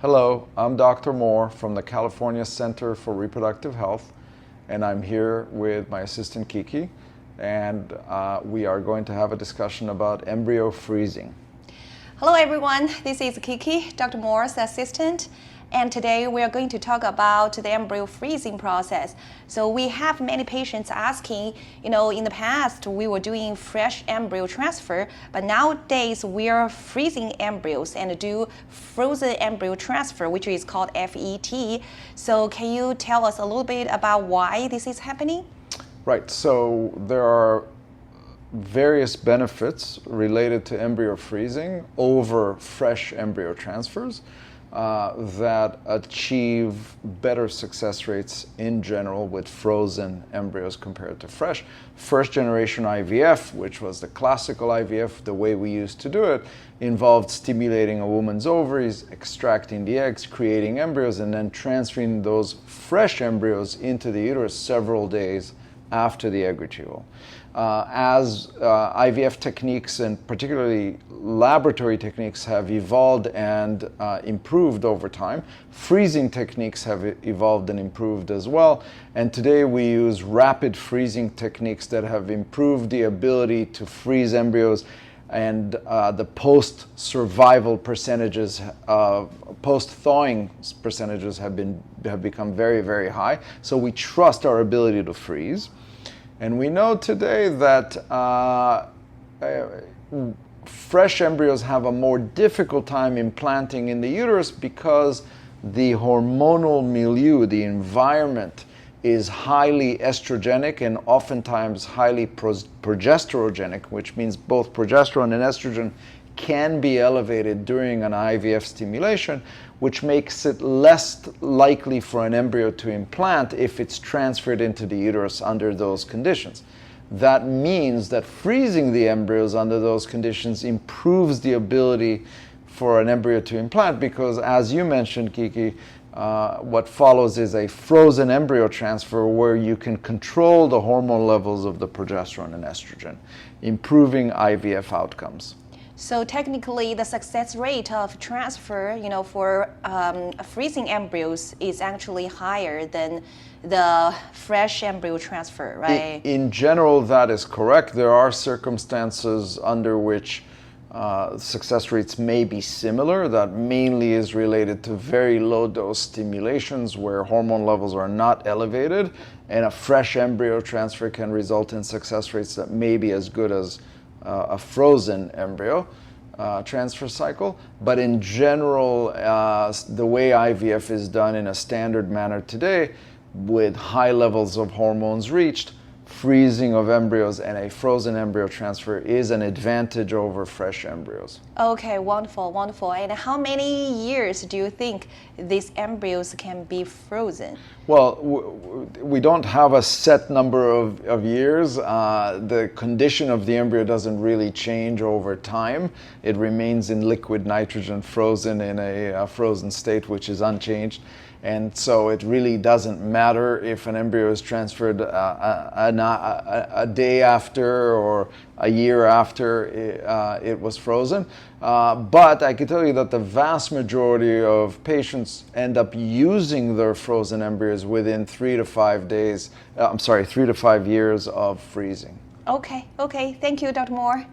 Hello, I'm Dr. Moore from the California Center for Reproductive Health, and I'm here with my assistant Kiki, and we are going to have a discussion about embryo freezing. Hello everyone, this is Kiki, Dr. Moore's assistant, and today we are going to talk about the embryo freezing process. So we have many patients asking, in the past we were doing fresh embryo transfer, but nowadays we are freezing embryos and do frozen embryo transfer, which is called FET. So can you tell us a little bit about why this is happening? Right, so there are various benefits related to embryo freezing over fresh embryo transfers that achieve better success rates in general with frozen embryos compared to fresh. First generation IVF, which was the classical IVF, the way we used to do it, involved stimulating a woman's ovaries, extracting the eggs, creating embryos, and then transferring those fresh embryos into the uterus several days after the egg retrieval. As IVF techniques and particularly laboratory techniques have evolved and improved over time, freezing techniques have evolved and improved as well. And today we use rapid freezing techniques that have improved the ability to freeze embryos, and the post-survival percentages, post-thawing percentages have become very, very high. So we trust our ability to freeze. And we know today that fresh embryos have a more difficult time implanting in the uterus because the hormonal milieu, the environment, is highly estrogenic and oftentimes highly progesterogenic, which means both progesterone and estrogen can be elevated during an IVF stimulation, which makes it less likely for an embryo to implant if it's transferred into the uterus under those conditions. That means that freezing the embryos under those conditions improves the ability for an embryo to implant because, as you mentioned, Kiki, what follows is a frozen embryo transfer where you can control the hormone levels of the progesterone and estrogen, improving IVF outcomes. So technically, the success rate of transfer, for freezing embryos is actually higher than the fresh embryo transfer, right? In general, that is correct. There are circumstances under which success rates may be similar. That mainly is related to very low dose stimulations where hormone levels are not elevated, and a fresh embryo transfer can result in success rates that may be as good as a frozen embryo transfer cycle. But in general, the way IVF is done in a standard manner today, with high levels of hormones reached, freezing of embryos and a frozen embryo transfer is an advantage over fresh embryos. Okay, wonderful, wonderful. And how many years do you think these embryos can be frozen? Well, we don't have a set number of years. The condition of the embryo doesn't really change over time. It remains in liquid nitrogen, frozen in a frozen state, which is unchanged. And so it really doesn't matter if an embryo is transferred a day after or a year after it was frozen. But I can tell you that the vast majority of patients end up using their frozen embryos within 3 to 5 years of freezing. Okay, thank you, Dr. Moore.